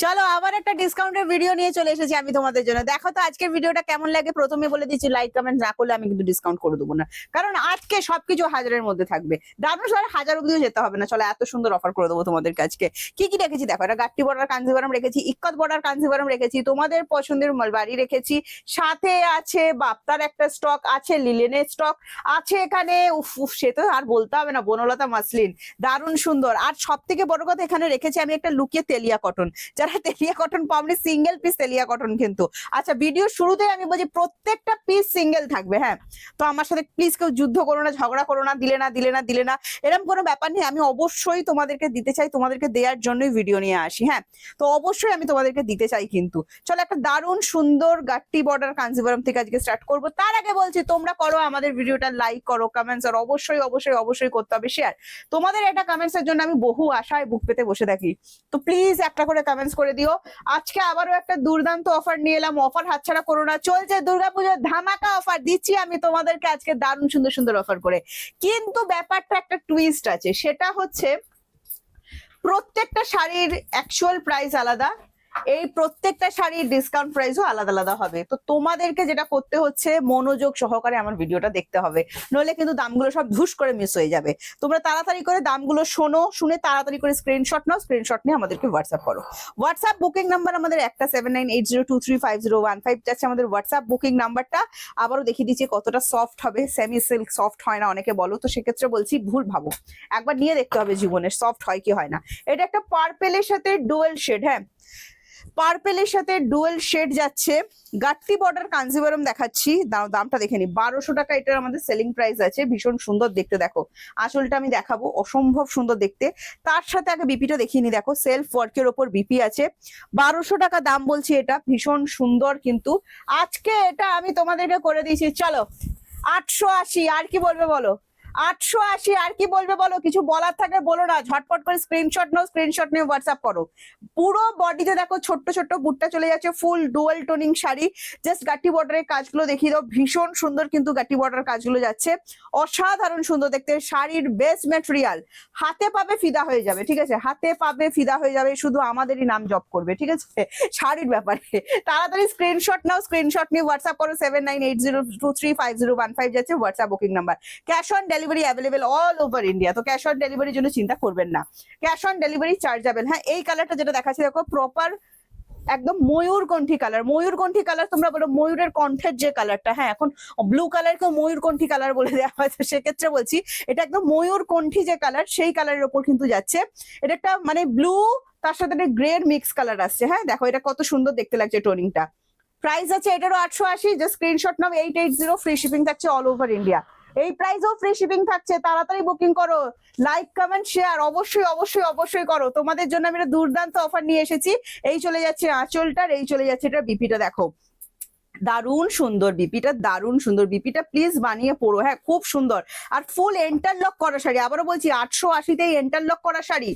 চলো আবার একটা ডিসকাউন্টের ভিডিও নিয়ে চলে এসেছি আমি তোমাদের জন্য। দেখো তো আজকের ভিডিওটা কেমন লাগে। প্রথমে বলে দিচ্ছি, লাইক কমেন্ট না করলে আমি কিন্তু ডিসকাউন্ট করে দেবো না, কারণ আজকে সবকিছু হাজারের মধ্যে থাকবে। দারুণ সার হাজার অব্দিও যেতে হবে না, চলো এত সুন্দর অফার করে দেবো তোমাদেরকে। আজকে কি কি রেখেছি দেখো, এটা গাট্টি বর্ডার কাঞ্জিভারাম রেখেছি, ইক্কত বর্ডার কাঞ্জিভারাম রেখেছি, তোমাদের পছন্দের মালবাড়ি রেখেছি, সাথে আছে বাপ্তার একটা স্টক আছে, লিলেনের স্টক আছে এখানে। উফ উফ, সে তো আর বলতে হবে না, বনলতা মাসলিন দারুণ সুন্দর। আর সব থেকে বড় কথা, এখানে রেখেছি আমি একটা লুকিয়ে তেলিয়া কটন। যারা তেলিয়া কটন পাওনি, সিঙ্গেল পিস তেলিয়া কটন কিন্তু। আচ্ছা, ভিডিও শুরুতে আমি বলছি প্রত্যেকটা পিস সিঙ্গেল থাকবে, হ্যাঁ। তো আমার সাথে প্লিজ কেউ যুদ্ধ করো না, ঝগড়া করো না, দিলে না দিলে না দিলে না, এরকম কোনো ব্যাপার নেই। আমি অবশ্যই তোমাদেরকে দিতে চাই, তোমাদেরকে দেওয়ার জন্যই ভিডিও নিয়ে আসি, হ্যাঁ। তো অবশ্যই আমি তোমাদেরকে দিতে চাই কিন্তু। চলো একটা দারুণ সুন্দর গাট্টি বর্ডার কাঞ্জিভারাম থেকে আজকে স্টার্ট করবো। তার আগে বলছি তোমরা করো আমাদের ভিডিওটা লাইক করো, কমেন্টস, আর অবশ্যই অবশ্যই অবশ্যই করতে হবে শেয়ার। তোমাদের এটা কমেন্টস এর জন্য আমি বহু আশায় বুক পেতে বসে থাকি। তো প্লিজ একটা করে কমেন্টস করে দিও। আজকে আবারও একটা দুর্দান্ত অফার নিয়ে এলাম, অফার হাতছাড়া করো না। চলছে দুর্গাপুজোর ধামাকা অফার, দিচ্ছি আমি তোমাদেরকে আজকে দারুণ সুন্দর সুন্দর অফার করে। কিন্তু ব্যাপারটা একটা টুইস্ট আছে, সেটা হচ্ছে প্রত্যেকটা শাড়ির অ্যাকচুয়াল প্রাইস আলাদা, এই প্রত্যেকটা শাড়ির ডিসকাউন্ট প্রাইসও আলাদা আলাদা হবে। তো তোমাদেরকে যেটা করতে হচ্ছে, মনোযোগ সহকারে আমার ভিডিওটা দেখতে হবে, নইলে কিন্তু দামগুলো সব ধুস করে মিস হয়ে যাবে। তোমরা তাড়াতাড়ি করে দামগুলো শোনো, শুনে তাড়াতাড়ি করে স্ক্রিনশট নাও, স্ক্রিনশট নিয়ে আমাদেরকে হোয়াটসঅ্যাপ করো। হোয়াটসঅ্যাপ বুকিং নাম্বার আমাদের একটা 7980235015 যাচ্ছে আমাদের হোয়াটসঅ্যাপ বুকিং নাম্বারটা। আবারও দেখিয়ে দিচ্ছি কতটা সফট হবে। সেমি সিল্ক সফট হয় না অনেকে বলো, তো সেক্ষেত্রে বলছি ভুল ভাবো, একবার নিয়ে দেখতে হবে জীবনে সফট হয় কি হয় না। এটা একটা পার্পেলের সাথে ডুয়েল শেড, হ্যাঁ, পার্পেলের সাথে ডুয়েল শেড যাচ্ছে। গাট্টি বর্ডার কাঞ্জিভারাম দেখাচ্ছি, দামটা দেখে নি। 1200 টাকা এটার আমাদের সেলিং প্রাইস আছে। ভীষণ সুন্দর দেখতে, দেখো আঁচলটা আমি দেখাবো, অসম্ভব সুন্দর দেখতে। তার সাথে আগে বিপিটা দেখিয়ে নি, দেখো সেলফ ওয়ার্কের ওপর বিপি আছে। 1200 টাকা দাম বলছি, এটা ভীষণ সুন্দর কিন্তু। আজকে এটা আমি তোমাদেরকে করে দিয়েছি, চলো 880। আর কি বলবে বলো, 880 আর কি বলবে বলো, কিছু বলার থাকলে বলো না, ঝটপট করে স্ক্রিনশট নাও, স্ক্রিনশট নিয়ে হোয়াটসঅ্যাপ করো। পুরো বডিতে দেখো ছোট্ট ছোট্ট বুটটা চলে যাচ্ছে, ফুল ডুয়াল টোনিং শাড়ি। জাস্ট গাট্টি বর্ডারের কাজগুলো দেখিয়ে দাও, ভীষণ সুন্দর কিন্তু গাট্টি বর্ডার কাজগুলো যাচ্ছে, অসাধারণ সুন্দর দেখতে। শাড়ির বেস্ট ম্যাটেরিয়াল, হাতে পাবে ফিদা হয়ে যাবে, ঠিক আছে, হাতে পাবে ফিদা হয়ে যাবে, শুধু আমাদেরই নাম জপ করবে, ঠিক আছে শাড়ির ব্যাপারে। তাড়াতাড়ি স্ক্রিনশট নাও, স্ক্রিনশট নিয়ে হোয়াটসঅ্যাপ করো। 7980235015 যাচ্ছে WhatsApp booking number. Cash on delivery available all over India, তো ক্যাশ অন ডেলিভারির জন্য চিন্তা করবেন না, ক্যাশ অন ডেলিভারি চার্জেবল। হ্যাঁ, এই কালারটা যেটা দেখাচ্ছি দেখো, প্রপার একদম ময়ূরকণ্ঠী কালার। ময়ূরকণ্ঠী কালার তোমরা বলো ময়ূরের কণ্ঠের যে কালারটা, হ্যাঁ, এখন ব্লু কালারকেও ময়ূরকণ্ঠী কালার বলে দেওয়া হয়েছে, সেক্ষেত্রে বলছি এটা একদম ময়ূরকণ্ঠী যে কালার, সেই কালারের ওপর কিন্তু যাচ্ছে। এটা একটা মানে ব্লু, তার সাথে একটা গ্রে মিক্স কালার আসছে, হ্যাঁ দেখো এটা কত সুন্দর দেখতে লাগছে টোনিংটা। প্রাইস আছে এটারও 880, জাস্ট স্ক্রিনশট নাও 880, ফ্রি শিপিং থাকছে অল ওভার ইন্ডিয়া। এই প্রাইসও ফ্রি শিপিং থাকছে, তাড়াতাড়ি বুকিং করো। লাইক কমেন্ট শেয়ার অবশ্যই অবশ্যই অবশ্যই করো, তোমাদের জন্য আমি একটা দুর্দান্ত অফার নিয়ে এসেছি। এই চলে যাচ্ছে আঁচলটার, এই চলে যাচ্ছে এটা বিপিটা, দেখো দারুণ সুন্দর বিপিটা, দারুণ সুন্দর বিপিটা, প্লিজ বানিয়ে পড়ো, হ্যাঁ খুব সুন্দর। আর ফুল এন্টারলক করা শাড়ি, আবারও বলছি 880-তে এন্টারলক করা শাড়ি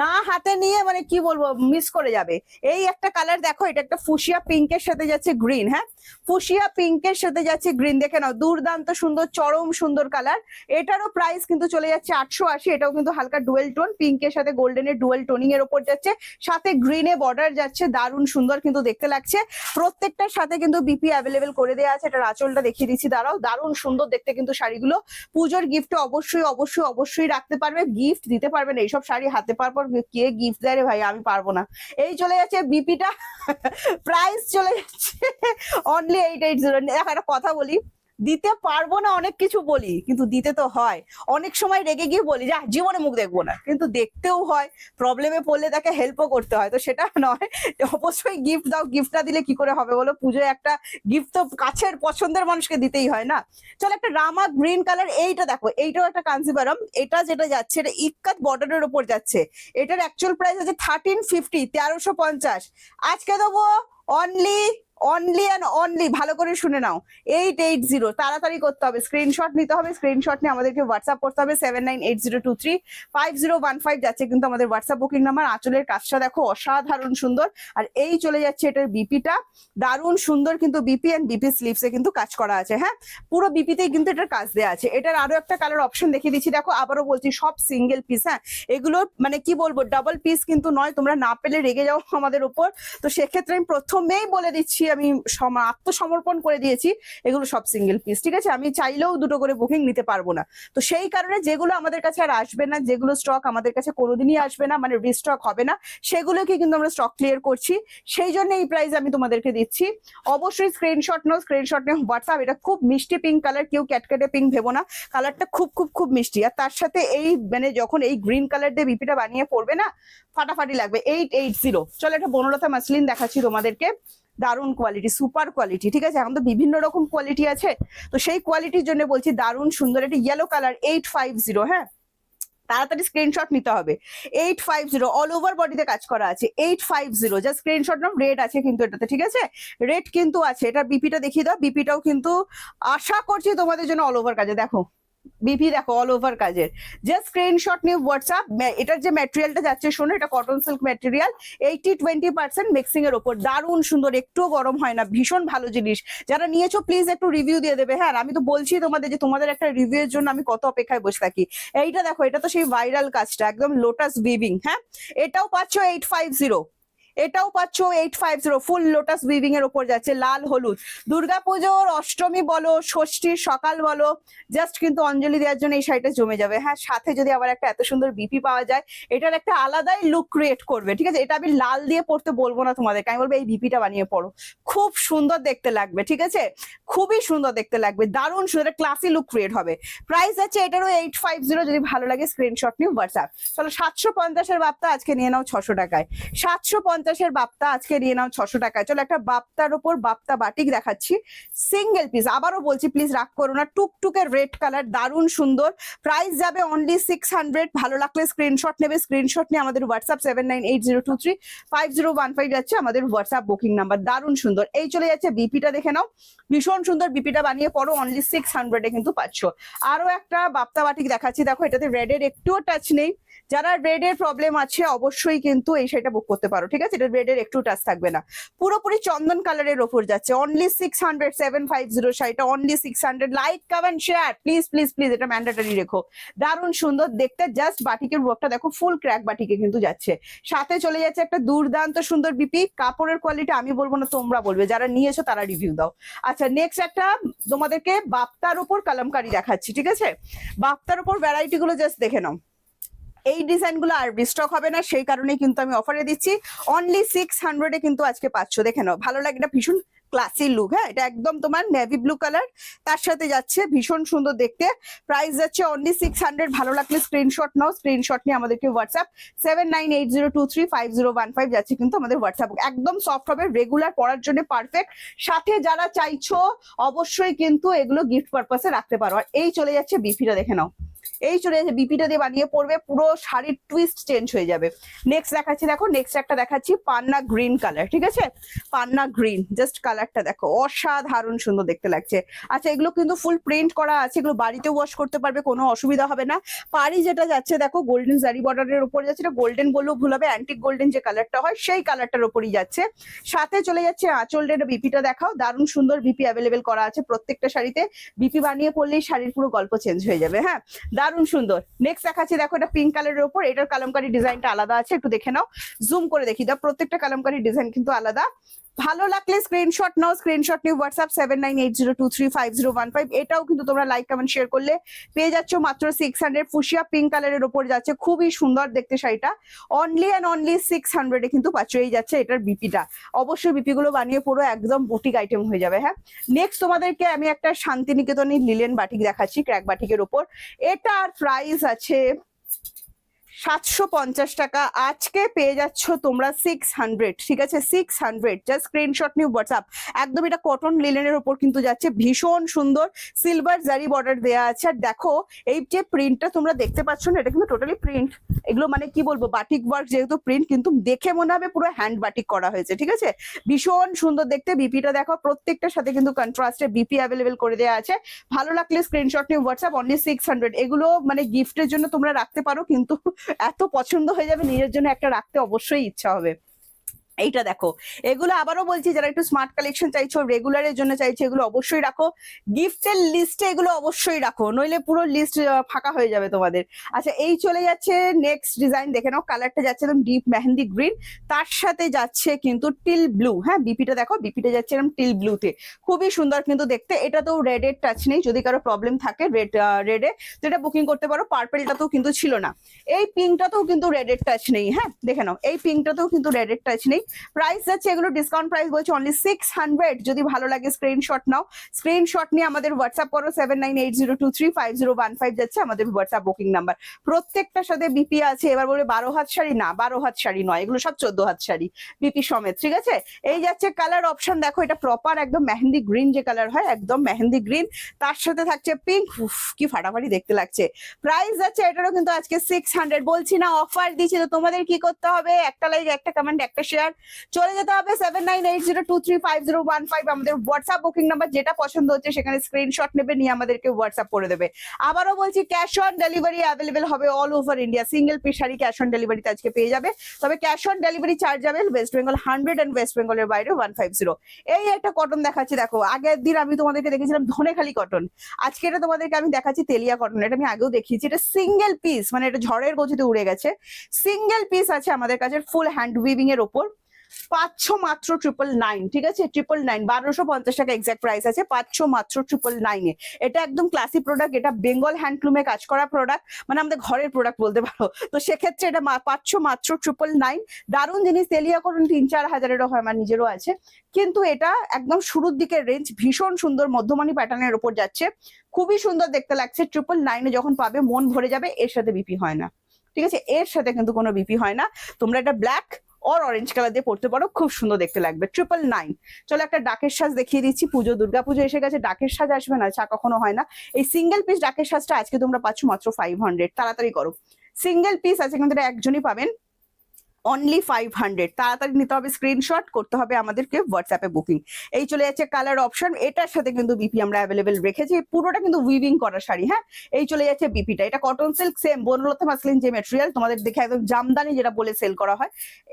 না হাতে নিয়ে মানে কি বলবো, মিস করে যাবে। এই একটা কালার দেখো, এটা একটা ফুশিয়া পিঙ্কের সাথে যাচ্ছে গ্রিন, হ্যাঁ ফুশিয়া পিঙ্কের সাথে যাচ্ছে গ্রিন, দেখে নাও দুর্দান্ত সুন্দর, চরম সুন্দর কালার। এটারও প্রাইস কিন্তু চলে যাচ্ছে 880। এটাও কিন্তু হালকা ডুয়েল টোন, পিঙ্কের সাথে গোল্ডেনের ডুয়েল টোনিং এর ওপর যাচ্ছে, সাথে গ্রিনে বর্ডার যাচ্ছে, দারুণ সুন্দর কিন্তু দেখতে লাগছে। প্রত্যেকটার সাথে কিন্তু বিপি অ্যাভেলেবেল করে দেওয়া আছে। এটা আঁচলটা দেখিয়ে দিচ্ছি, দাঁড়াও, দারুণ সুন্দর দেখতে কিন্তু শাড়িগুলো। পুজোর গিফটে অবশ্যই অবশ্যই অবশ্যই রাখতে পারবে, গিফট দিতে পারবেন। এইসব শাড়ি হাতে পাওয়ার পর কে গিফট দেয় রে ভাই, আমি পারবো না। এই চলে যাচ্ছে বিপিটা, প্রাইস চলে যাচ্ছে অনলি 880। দেখো একটা কথা বলি, দিতে পারবো না অনেক কিছু বলি, কিন্তু দিতে তো হয়। অনেক সময় রেগে গিয়ে বলি যা জীবনে মুখ দেখবো না, কিন্তু দেখতেও হয়। প্রবলেমে পড়লে তাকে হেল্পও করতে হয়, তো সেটা নয় অবশ্যই গিফট দাও। গিফটটা দিলে কি করে হবে বলো, পুজোয় একটা গিফট তো কাছের পছন্দের মানুষকে দিতেই হয় না। চলো একটা রামা গ্রিন কালার, এইটা দেখো, এইটাও একটা কাঞ্জিভারাম। এটা যেটা যাচ্ছে এটা ইক্কাত বর্ডারের ওপর যাচ্ছে। এটার অ্যাকচুয়াল প্রাইস আছে 1350, 1350। আজকে দেবো অনলি অনলি অ্যান্ড অনলি, ভালো করে শুনে নাও, 880। তাড়াতাড়ি করতে হবে, স্ক্রিনশট নিতে হবে, স্ক্রিনশট নিয়ে আমাদেরকে হোয়াটসঅ্যাপ করতে হবে 7980235015 যাচ্ছে কিন্তু আমাদের হোয়াটসঅ্যাপ বুকিং নাম্বার। আঁচলের কাজটা দেখো অসাধারণ সুন্দর, আর এই চলে যাচ্ছে এটার বিপিটা, দারুণ সুন্দর কিন্তু বিপি এন্ড বিপি স্লিভসে কিন্তু কাজ করা আছে। হ্যাঁ, পুরো বিপিতেই কিন্তু এটার কাজ দেওয়া আছে। এটার আরো একটা কালার অপশন দেখিয়ে দিচ্ছি, দেখো আবারও বলছি সব সিঙ্গেল পিস। হ্যাঁ, এগুলো মানে কি বলবো, ডাবল পিস কিন্তু নয়, তোমরা না পেলে রেগে যাও আমাদের উপর। তো সেক্ষেত্রে আমি প্রথমেই বলে দিচ্ছি, আমি আত্মসমর্পণ করে দিয়েছি, এগুলো সব সিঙ্গেল পিস, ঠিক আছে? আমি চাইলেও দুটো করে বুকিং নিতে পারবো না। তো সেই কারণে যেগুলো আমাদের কাছে আর আসবে না, যেগুলো স্টক আমাদের কাছে কোনোদিনই আসবে না, মানে রিস্টক হবে না, সেগুলোকে কিন্তু আমরা স্টক ক্লিয়ার করছি। সেই জন্য এই প্রাইস আমি তোমাদেরকে দিচ্ছি। অবশ্যই স্ক্রিনশট নাও, স্ক্রিনশট নিয়ে হোয়াটসঅ্যাপ। এটা খুব মিষ্টি পিঙ্ক কালার, কেউ ক্যাটকেটে পিঙ্ক ভেবো না, কালারটা খুব খুব খুব মিষ্টি। আর তার সাথে এই মানে যখন এই গ্রিন কালার দিয়ে বিপিটা বানিয়ে পড়বে না, ফাটাফাটি লাগবে। 880। চলো একটা বনলতা মাসলিন দেখাচ্ছি তোমাদেরকে, দারুণ কোয়ালিটি, সুপার কোয়ালিটি, ঠিক আছে? এখন তো বিভিন্ন রকম কোয়ালিটি আছে, তো সেই কোয়ালিটির জন্য বলছি দারুণ সুন্দর। এটা ইয়েলো কালার, 850। হ্যাঁ, তাড়াতাড়ি স্ক্রিনশট নিতে হবে। 850 অল ওভার বডিতে কাজ করা আছে। 850 যা স্ক্রিনশট নাও। রেড আছে কিন্তু এটাতে, ঠিক আছে? রেড কিন্তু আছে। এটা বিপিটা দেখিয়ে দাও, বিপিটাও কিন্তু আশা করছি তোমাদের জন্য অল ওভার কাজে। দেখো বিপি দেখো অল ওভার কাজের, জাস্ট স্ক্রিনশট নিয়ে হোয়াটসঅ্যাপ। এটার যে ম্যাটেরিয়ালটা যাচ্ছে শোনো, এটা কটন সিল্ক ম্যাটেরিয়াল, 80-20% মিক্সিং এর ওপর, দারুণ সুন্দর, একটুও গরম হয় না, ভীষণ ভালো জিনিস। যারা নিয়েছো প্লিজ একটু রিভিউ দিয়ে দেবে। হ্যাঁ, আমি তো বলছি তোমাদের যে তোমাদের একটা রিভিউ এর জন্য আমি কত অপেক্ষায় বসে থাকি। এইটা দেখো, এটা তো সেই ভাইরাল কাজটা, একদম লোটাস উইভিং। হ্যাঁ, এটাও পাচ্ছ 850, এটাও পাচ্ছ 850, ফুল লোটাস উইভিং এর উপর যাচ্ছে, লাল হলুদ। দুর্গাপুজোর অষ্টমী বলো, ষষ্ঠীর সকাল বলো, জাস্ট কিন্তু অঞ্জলি দেওয়ার জন্য এই শাড়িটা জমে যাবে। হ্যাঁ, সাথে যদি আবার একটা এত সুন্দর বিপি পাওয়া যায়, এটার একটা আলাদাই লুক ক্রিয়েট করবে, ঠিক আছে? এটা আমি লাল দিয়ে পড়তে বলবো না তোমাদেরকে, আমি বলবো এই বিপিটা বানিয়ে পড়ো, খুব সুন্দর দেখতে লাগবে, ঠিক আছে? খুবই সুন্দর দেখতে লাগবে, দারুণ সুন্দর, ক্লাসি লুক ক্রিয়েট হবে। প্রাইস আছে এটারও 850, যদি ভালো লাগে স্ক্রিনশট নিয়ে হোয়াটসঅ্যাপ। চলো 750-এর বাপ্তা আজকে নিয়ে নাও 600 টাকায়। 750-এর বাপ্তা আজকে নিয়ে নাও 600 টাকায়। চলো একটা বাপ্তার উপর বাপ্তা বাটিক দেখাচ্ছি, সিঙ্গেল পিস। আবারও বলছি প্লিজ রাগ করো না, টুকটুকের রেড কালার, দারুণ সুন্দর। প্রাইস যাবে অনলি 600। ভালো লাগলে স্ক্রিনশট নেবে, স্ক্রিনশট নিয়ে আমাদের হোয়াটসঅ্যাপ 7980235015 যাচ্ছে আমাদের হোয়াটসঅ্যাপ বুকিং নাম্বার। দারুণ সুন্দর। এই চলে যাচ্ছে বিপিটা, দেখে নাও, ভীষণ সুন্দর বিপিটা বানিয়ে পড়ো, অনলি 600-এ কিন্তু পাচ্ছ। আরো একটা বাপ্তা বাটিক দেখাচ্ছি, দেখো এটাতে রেডের একটুও টাচ নেই। যারা রেডের প্রবলেম আছে অবশ্যই কিন্তু এই শাড়িটা বুক করতে পারো, ঠিক আছে? এটা রেডের একটু টাচ থাকবে না, পুরোপুরি চন্দন কালারের ওপর যাচ্ছে, অনলি 600। 750 শাড়িটা only 600। Like comment share please please please, এটা ম্যান্ডেটরি রেখো। দারুণ সুন্দর দেখতে, জাস্ট বাটিকের ওয়ার্কটা দেখো, ফুল ক্র্যাক বাটিকে কিন্তু যাচ্ছে। সাথে চলে যাচ্ছে একটা দুর্দান্ত সুন্দর বিপি। কাপড়ের কোয়ালিটি আমি বলবো না, তোমরা বলবে, যারা নিয়েছো তারা রিভিউ দাও। আচ্ছা, নেক্সট একটা তোমাদেরকে বাপ্তার উপর কালামকারি দেখাচ্ছি, ঠিক আছে? বাপ্তার উপর ভ্যারাইটি গুলো জাস্ট দেখে নাও। এই ডিজাইন গুলো আর রিস্টক হবে না, সেই কারণেই কিন্তু আমি অফারে দিচ্ছি, অনলি 600-এ কিন্তু আজকে পাচ্ছ। দেখে নাও, ভালো লাগে, এটা ভীষণ ক্লাসি লুক। হ্যাঁ, এটা একদম তোমার নেভি ব্লু কালার, তার সাথে যাচ্ছে ভীষণ সুন্দর দেখতে। প্রাইস যাচ্ছে অনলি 600। ভালো লাগলে স্ক্রিনশট নাও, স্ক্রিনশট নিয়ে আমাদেরকে হোয়াটসঅ্যাপ 7980235015 যাচ্ছে কিন্তু আমাদের হোয়াটসঅ্যাপ। একদম সফট হবে, রেগুলার পরার জন্য পারফেক্ট। সাথে যারা চাইছো অবশ্যই কিন্তু এগুলো গিফট পারপাসে রাখতে পারো। আর এই চলে যাচ্ছে বিপিটা, দেখে নাও, এই চলে যাচ্ছে বিপিটা দিয়ে বানিয়ে পড়বে, পুরো শাড়ির টুইস্ট চেঞ্জ হয়ে যাবে। নেক্সট দেখাচ্ছি, দেখো নেক্সট একটা দেখাচ্ছি পান্না গ্রিন কালার, ঠিক আছে? পান্না গ্রিন, জাস্ট কালারটা দেখো, অসাধারণ সুন্দর দেখতে লাগছে। আচ্ছা, এগুলো কিন্তু ফুল প্রিন্ট করা আছে, এগুলো বাড়িতে ওয়াশ করতে পারবে, কোনো অসুবিধা হবে না। পাড়ি যেটা যাচ্ছে দেখো গোল্ডেন জারি বর্ডারের উপর যাচ্ছে, এটা গোল্ডেন বললেও ভুল হবে, অ্যান্টিক গোল্ডেন যে কালারটা হয় সেই কালারটার উপরই যাচ্ছে। সাথে চলে যাচ্ছে আঁচলটা, বিপিটা দেখাও, দারুণ সুন্দর বিপি অ্যাভেলেবেল করা আছে প্রত্যেকটা শাড়িতে। বিপি বানিয়ে পড়লেই শাড়ির পুরো গল্প চেঞ্জ হয়ে যাবে। হ্যাঁ, দারুণ সুন্দর। নেক্সট দেখাচ্ছি, দেখো এটা পিঙ্ক কালারের উপর, এটার কালামকারী ডিজাইনটা আলাদা আছে, একটু দেখে নাও, জুম করে দেখি দাও, প্রত্যেকটা কালামকারী ডিজাইন কিন্তু আলাদা। ভালো লাগলে স্ক্রিনশট নাও, স্ক্রিনশট নিয়ে হোয়াটসঅ্যাপ 7980235015। এটাও কিন্তু তোমরা লাইক কমেন্ট শেয়ার করলে পেয়ে যাচ্ছ মাত্র 600। ফুশিয়া পিঙ্ক কালারের উপর যাচ্ছে, খুবই সুন্দর দেখতে শাড়িটা, অনলি অ্যান্ড অনলি 600-এ কিন্তু পাচ্ছ। এই যাচ্ছে এটার বিপিটা, অবশ্যই বিপি গুলো বানিয়ে পুরো একদম বুটিক আইটেম হয়ে যাবে। হ্যাঁ, নেক্সট তোমাদেরকে আমি একটা শান্তিনিকেতনী লিলেন বাটিক দেখাচ্ছি, ক্র্যাক বাটিকের উপর। এটার প্রাইস আছে 750 টাকা আজকে পেয়ে যাচ্ছ তোমরা 600, ঠিক আছে 600, জাস্ট স্ক্রিনশট নিউ হোয়াটসঅ্যাপ। একদম এটা কটন লিলেনের উপর কিন্তু যাচ্ছে, ভীষণ সুন্দর সিলভার জারি বর্ডার দেওয়া আছে। আর দেখো এই যে প্রিন্টটা তোমরা দেখতে পাচ্ছ না, এটা কিন্তু টোটালি প্রিন্ট, এগুলো মানে কি বলবো বাটিক ওয়ার্ক, যেহেতু প্রিন্ট কিন্তু দেখে মনে হবে পুরো হ্যান্ড বাটিক করা হয়েছে, ঠিক আছে ভীষণ সুন্দর দেখতে। বিপিটা দেখো, প্রত্যেকটার সাথে কিন্তু কন্ট্রাস্টে বিপি অ্যাভেলেবেল করে দেওয়া আছে। ভালো লাগলে স্ক্রিনশট নিউ হোয়াটসঅ্যাপ, অনলি 600। এগুলো মানে গিফটের জন্য তোমরা রাখতে পারো, কিন্তু এত পছন্দ হয়ে যাবে নিজের জন্য একটা রাখতে অবশ্যই ইচ্ছা হবে। এইটা দেখো, এগুলো আবারও বলছি যারা একটু স্মার্ট কালেকশন চাইছো, রেগুলারের জন্য চাইছো, এগুলো অবশ্যই রাখো, গিফটের লিস্টে এগুলো অবশ্যই রাখো, নইলে পুরো লিস্ট ফাঁকা হয়ে যাবে তোমাদের। আচ্ছা এই চলে যাচ্ছে নেক্সট ডিজাইন, দেখে নাও কালারটা যাচ্ছে একদম ডিপ মেহেন্দি গ্রিন, তার সাথে যাচ্ছে কিন্তু টিল ব্লু। হ্যাঁ বিপিটা দেখো, বিপিটা যাচ্ছে এরকম টিল ব্লুতে, খুবই সুন্দর কিন্তু দেখতে। এটাতেও রেডের টাচ নেই, যদি কারো প্রবলেম থাকে রেডে তো এটা বুকিং করতে পারো। পার্পেলটাতেও কিন্তু ছিল না, এই পিঙ্কটাতেও কিন্তু রেডের টাচ নেই। হ্যাঁ দেখে নাও, এই পিঙ্কটাতেও কিন্তু রেডের টাচ নেই। প্রাইস যাচ্ছে এগুলো ডিসকাউন্ট প্রাইস বলছে অনলি 600। যদি ভালো লাগে স্ক্রিনশট নাও, স্ক্রিনশট নিয়ে আমাদের হোয়াটসঅ্যাপ করো 7980235015 যাচ্ছে আমাদের হোয়াটসঅ্যাপ বুকিং নাম্বার। প্রত্যেকটার সাথে বিপি আছে। এবার বলে 12 হাত শাড়ি, না 12 হাত শাড়ি নয়, এগুলো সব 14 হাত শাড়ি বিপি সমেত, ঠিক আছে। এই যাচ্ছে কালার অপশন, দেখো এটা প্রপার একদম মেহেন্দি গ্রিন যে কালার হয়, একদম মেহেন্দি গ্রিন, তার সাথে থাকছে পিঙ্ক, কি ফাটাফাটি দেখতে লাগছে। প্রাইস যাচ্ছে এটারও কিন্তু আজকে 600। বলছি না অফার দিচ্ছি, তো তোমাদের কি করতে হবে, একটা লাইক, একটা কমেন্ট, একটা শেয়ার, চলে যেতে হবে 7980235015 আমাদের হোয়াটসঅ্যাপ বুকিং নাম্বার। যেটা পছন্দ হচ্ছে সেখানে স্ক্রিনশট নেবে, নিয়ে আমাদেরকে হোয়াটসঅ্যাপ করে দেবে। আবারও বলছি ক্যাশ অন ডেলিভারি অ্যাভেলেবেল হবে all over India. Single piece sari cash on ডেলিভারিতে আজকে পেয়ে যাবে, তবে ক্যাশ অন ডেলিভারি চার্জ যাবে ওয়েস্ট বেঙ্গল 100 এন্ড ওয়েস্ট বেঙ্গলের বাইরে 150। এই একটা কটন দেখাচ্ছি, দেখো আগের দিন আমি তোমাদেরকে দেখেছিলাম ধনেখালি কটন, আজকে এটা তোমাদেরকে আমি দেখাচ্ছি তেলিয়া কটন। এটা আমি আগেও দেখিয়েছি, এটা সিঙ্গেল পিস, মানে এটা ঝড়ের গতিতে উড়ে গেছে। সিঙ্গেল পিস আছে আমাদের কাছে ফুল হ্যান্ড উইভিং এর ওপর, পাচ্ছ মাত্র 999, ঠিক আছে 999, 1250 টাকা এক্সাক্ট প্রাইস আছে, পাচ্ছ মাত্র 999 এ। এটা একদম ক্লাসি প্রোডাক্ট, এটা বেঙ্গল হ্যান্ডলুমে কাজ করা প্রোডাক্ট, মানে আমাদের ঘরের প্রোডাক্ট বলতে পারো। তো সেক্ষেত্রে এটা পাচ্ছ মাত্র 999। দারুণ জিনিস, তেলিয়া করুন 3-4 হাজারেরও হয়, আমার নিজেরও আছে, কিন্তু এটা একদম শুরুর দিকের রেঞ্জ, ভীষণ সুন্দর মধ্যমানি প্যাটার্নের উপর যাচ্ছে, খুবই সুন্দর দেখতে লাগছে। 999 এ যখন পাবে মন ভরে যাবে। এর সাথে বিপি হয় না, ঠিক আছে, এর সাথে কিন্তু কোনো বিপি হয় না। তোমরা এটা ব্ল্যাক और অরেঞ্জ কালার দিয়ে পড়তে পারো, খুব সুন্দর দেখতে লাগবে। 999। চলো একটা ডাকের সাজ দেখিয়ে দিচ্ছি, পুজো দুর্গা পুজো এসে গেছে, ডাকের সাজ আসবে না, চা কখনো হয় না। এই সিঙ্গেল পিস ডাকের সাজটা আজকে তোমরা পাচ্ছ মাত্র 500, তাড়াতাড়ি করো। সিঙ্গেল পিস আছে কিন্তু একজনই পাবেন, অনলি 500, তাড়াতাড়ি নিতে হবে, স্ক্রিনশট করতে হবে আমাদেরকে হোয়াটসঅ্যাপে বুকিং। এই চলে যাচ্ছে কালার অপশন, এটার সাথে কিন্তু বিপি আমরা অ্যাভেলেবেল রেখেছি, পুরোটা কিন্তু উইভিং করা শাড়ি। হ্যাঁ এই চলে যাচ্ছে বিপিটা, এটা cotton silk same Banalata muslin যে মেটেরিয়াল তোমাদের দেখে একদম জামদানি যেটা বলে সেল করা হয়,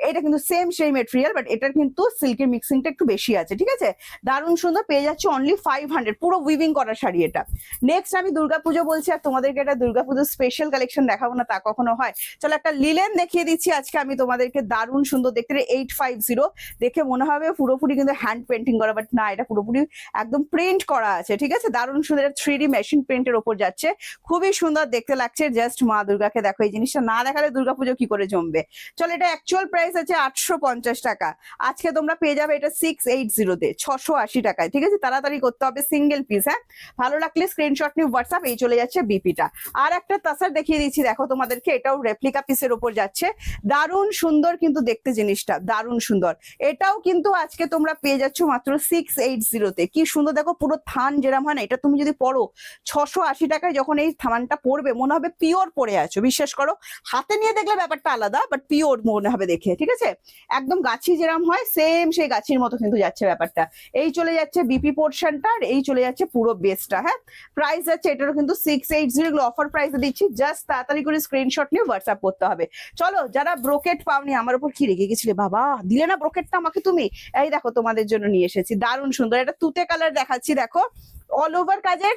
এটা কিন্তু সেম সেই মেটেরিয়াল, বাট এটার কিন্তু সিল্কের মিক্সিংটা একটু বেশি আছে, ঠিক আছে। দারুণ সুন্দর পেয়ে যাচ্ছে অনলি 500, পুরো উইভিং করা শাড়ি এটা। নেক্সট আমি দুর্গাপুজো বলছি, আর তোমাদেরকে একটা দুর্গাপুজোর স্পেশাল কালেকশন দেখাবো না তা কখনো হয়। চলো একটা লিলেন দেখিয়ে দিচ্ছি আজকে আমি তোমাদেরকে, দারুণ সুন্দর দেখতে। 850 দেখে মনে হবে পুরোপুরি কিন্তু হ্যান্ড পেন্টিং করা, বাট না, এটা পুরোপুরি একদম প্রিন্ট করা আছে, ঠিক আছে। দারুণ সুন্দর 3D মেশিন প্রিন্টের ওপর যাচ্ছে, খুবই সুন্দর দেখতে লাগছে। জাস্ট মা দুর্গাকে দেখো, এই জিনিসটা না দেখালে দুর্গাপুজো কি করে জমবে। চলো এটা অ্যাকচুয়াল প্রাইস আছে 850 টাকা, আজকে তোমরা পেয়ে যাবে এটা 680-তে 680 টাকায়, ঠিক আছে। তাড়াতাড়ি করতে হবে, সিঙ্গেল পিস। হ্যাঁ ভালো লাগলে স্ক্রিনশট নিয়ে হোয়াটসঅ্যাপ। এই চলে যাচ্ছে বিপিটা। আর একটা তাসার দেখিয়ে দিচ্ছি, দেখো তোমাদেরকে, এটাও রেপ্লিকা পিসের ওপর যাচ্ছে, দারুণ সুন্দর কিন্তু দেখতে জিনিসটা, দারুণ সুন্দর। এটাও কিন্তু আজকে তোমরা পেয়ে যাচ্ছ মাত্র 680-তে। কি সুন্দর দেখো, পুরো থান যেরকম হয় না, এটা তুমি যদি পরো 680 টাকায়, যখন এই থানটা পরবে মনে হবে পিওর পরে আছো, বিশ্বাস করো। হাতে নিয়ে দেখলে ব্যাপারটা আলাদা, বাট পিওর মনে হবে দেখে, ঠিক আছে। একদম গাছি যেরকম হয় সেম সেই গাছির মতো কিন্তু যাচ্ছে ব্যাপারটা। এই চলে যাচ্ছে বিপি পোর্শনটা, আর এই চলে যাচ্ছে পুরো বেসটা। হ্যাঁ প্রাইস যাচ্ছে এটারও কিন্তু 680, এগুলো অফার প্রাইসে দিচ্ছি, জাস্ট তাড়াতাড়ি করে স্ক্রিনশট নিয়ে হোয়াটসঅ্যাপ করতে হবে। চলো যারা ব্রোকেট পাওনি, আমার উপর কি রেগে গেছিলে বাবা, দিলে না ব্রোকেটটা আমাকে তুমি, এই দেখো তোমাদের জন্য নিয়ে এসেছি, দারুণ সুন্দর। এটা তুতে কালার দেখাচ্ছি, দেখো অল ওভার কাজের।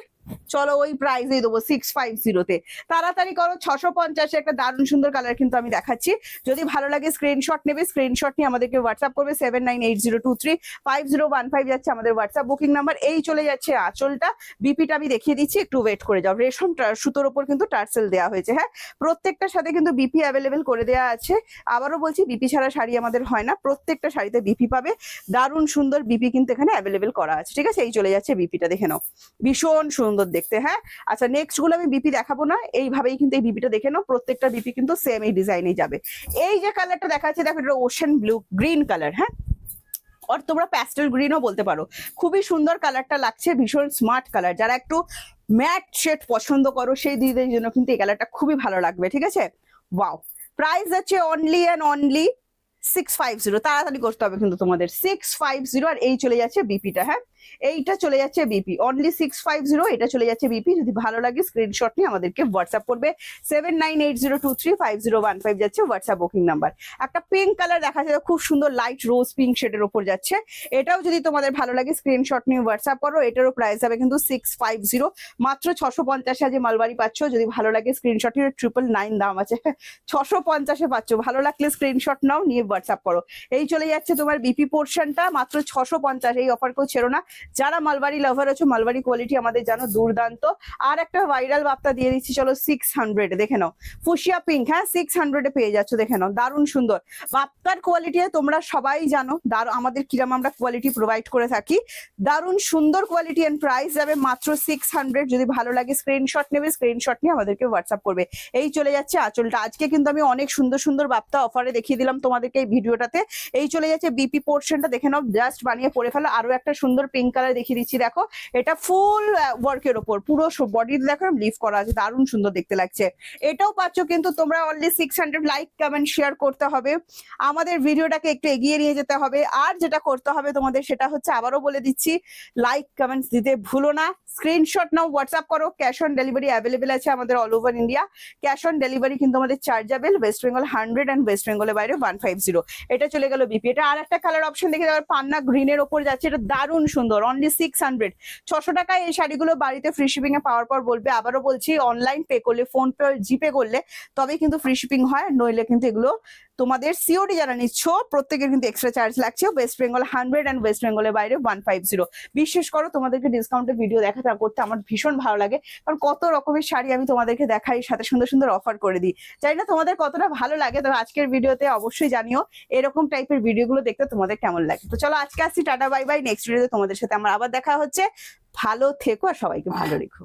চলো ওই প্রাইসেই দেবো 650-তে, তাড়াতাড়ি করো। 650 একটা দারুণ সুন্দর কালার কিন্তু আমি দেখাচ্ছি, যদি ভালো লাগে স্ক্রিনশট নেবে, স্ক্রিনশট নিয়ে আমাদেরকে হোয়াটসঅ্যাপ করবে 7980235015 যাচ্ছে আমাদের হোয়াটসঅ্যাপ বুকিং নাম্বার। এই চলে যাচ্ছে আঁচলটা, বিপিটা আমি দেখিয়ে দিচ্ছি, একটু ওয়েট করে যাও। রেশম সুতোর ওপর কিন্তু টার্সেল দেওয়া হয়েছে। হ্যাঁ প্রত্যেকটার সাথে কিন্তু বিপি অ্যাভেলেবেল করে দেওয়া আছে। আবারও বলছি বিপি ছাড়া শাড়ি আমাদের হয় না, প্রত্যেকটা শাড়িতে বিপি পাবে, দারুণ সুন্দর বিপি কিন্তু এখানে অ্যাভেলেবেল করা আছে, ঠিক আছে। এই চলে যাচ্ছে বিপিটা, দেখে নাও ভীষণ সুন্দর সুন্দর দেখতে। হ্যাঁ, আচ্ছা নেক্সট গুলো আমি বিপি দেখাবো না, এইভাবেই কিন্তু এই বিপিটা দেখে নাও, প্রত্যেকটা বিপি কিন্তু সেম এই ডিজাইনেই যাবে। এই যে কালারটা দেখা যাচ্ছে দেখো, এটা ওশেন ব্লু গ্রিন কালার, হ্যাঁ, আর তোমরা প্যাস্টেল গ্রিনও বলতে পারো। খুবই সুন্দর কালারটা লাগছে, ভীষণ স্মার্ট কালার। যারা একটু ম্যাট শেড পছন্দ করো সেই দিদিদের জন্য কিন্তু এই কালারটা খুবই ভালো লাগবে, ঠিক আছে। ওয়াও, প্রাইস আছে অনলি অ্যান্ড অনলি 650। তাড়াতাড়ি করতে হবে কিন্তু তোমাদের, 650। আর এই চলে যাচ্ছে বিপিটা, হ্যাঁ এইটা চলে যাচ্ছে বিপি, অনলি 650, এটা চলে যাচ্ছে বিপি। যদি ভালো লাগে স্ক্রিনশট নিয়ে আমাদেরকে হোয়াটসঅ্যাপ করবে, 7980235015 যাচ্ছে হোয়াটসঅ্যাপ বুকিং নাম্বার। একটা পিঙ্ক কালার দেখা যাচ্ছে, খুব সুন্দর লাইট রোজ পিঙ্ক শেডের ওপর যাচ্ছে, এটাও যদি তোমাদের ভালো লাগে স্ক্রিনশট নিয়ে হোয়াটসঅ্যাপ করো। এটারও প্রাইস হবে কিন্তু 650, মাত্র 650 যে মালবাড়ি পাচ্ছ। যদি ভালো লাগে স্ক্রিনশট নিয়ে 999 দাম আছে, 650 পাচ্ছ। ভালো লাগলে স্ক্রিনশট নাও, নিয়ে হোয়াটসঅ্যাপ করো। এই চলে যাচ্ছে তোমার বিপি পোর্শনটা, মাত্র 650। এই অফার কেউ ছেড়ো না, যারা মালবাড়ি লাভার আছো। মালবাড়ি কোয়ালিটি আমাদের জানো দুর্দান্ত। আর একটা ভাইরাল বার্তা দিয়ে দিচ্ছি, চলো 600 দেখে নাও, ফুশিয়া পিঙ্ক, হ্যাঁ 600 পেয়ে যাচ্ছ, দেখে নাও দারুণ সুন্দর বাপ্তার কোয়ালিটি। তোমরা সবাই জানো আমাদের কিরম আমরা কোয়ালিটি প্রোভাইড করে থাকি, দারুণ সুন্দর কোয়ালিটি। এন্ড প্রাইস যাবে মাত্র 600। যদি ভালো লাগে স্ক্রিনশট নেবে, স্ক্রিনশট নিয়ে আমাদেরকে হোয়াটসঅ্যাপ করবে। এই চলে যাচ্ছে আঁচলটা। আজকে কিন্তু আমি অনেক সুন্দর সুন্দর বাপ্তা অফারে দেখিয়ে দিলাম তোমাদেরকে এই ভিডিওটাতে। এই চলে যাচ্ছে বিপি পোর্শনটা, দেখে নাও, জাস্ট বানিয়ে পরে ফেলো। আরো একটা সুন্দর পিঙ্ক কালার দেখিয়ে দিচ্ছি, দেখো এটা ফুল ওয়ার্কের ওপর, পুরো বডিতে দেখো লিভ করা আছে, দারুণ সুন্দর দেখতে লাগছে। এটাও পাচ্ছ কিন্তু তোমরা অনলি 600। লাইক কমেন্ট শেয়ার করতে হবে, আমাদের ভিডিওটাকে একটু এগিয়ে নিয়ে যেতে হবে। আর যেটা করতে হবে তোমাদের সেটা হচ্ছে, আবারও বলে দিচ্ছি, লাইক কমেন্টস দিতে ভুলো না, স্ক্রিনশট নাও, হোয়াটসঅ্যাপ করো। ক্যাশ অন ডেলিভারি অ্যাভেলেবেল আছে আমাদের all over India. Cash on delivery কিন্তু আমাদের chargeable, West Bengal 100 and West বেঙ্গলের বাইরে 150। এটা চলে গেল বিপি। এটা আর একটা কালার অপশন দেখে যাবে, পান্না গ্রিনের ওপর যাচ্ছে, এটা দারুণ সুন্দর, অনলি 600। 600 টাকায় এই শাড়িগুলো বাড়িতে ফ্রি শিপিং এ পাওয়ার পর বলবে। আবারও বলছি, অনলাইন পে করলে, ফোন পে জিপে করলে তবে কিন্তু ফ্রি শিপিং হয়, নইলে কিন্তু এগুলো তোমাদের সিওডি যারা নিচ্ছ প্রত্যেকের কিন্তু এক্সট্রা চার্জ লাগছে। ওয়েস্ট বেঙ্গল 100 অ্যান্ড ওয়েস্ট বেঙ্গলের বাইরে 150। বিশেষ করো তোমাদেরকে ডিসকাউন্টের ভিডিও দেখাতে করতে আমার ভীষণ ভালো লাগে, কারণ কত রকমের শাড়ি আমি তোমাদেরকে দেখাই, সাথে সুন্দর সুন্দর অফার করে দিই। জানি না তোমাদের কতটা ভালো লাগে, তবে আজকের ভিডিওতে অবশ্যই জানিও এরকম টাইপের ভিডিওগুলো দেখতে তোমাদের কেমন লাগে। তো চলো আজকে আসছি, টাটা বাই বাই। নেক্সট ভিডিওতে তোমাদের সাথে আমার আবার দেখা হচ্ছে। ভালো থেকো আর সবাইকে ভালো রেখো।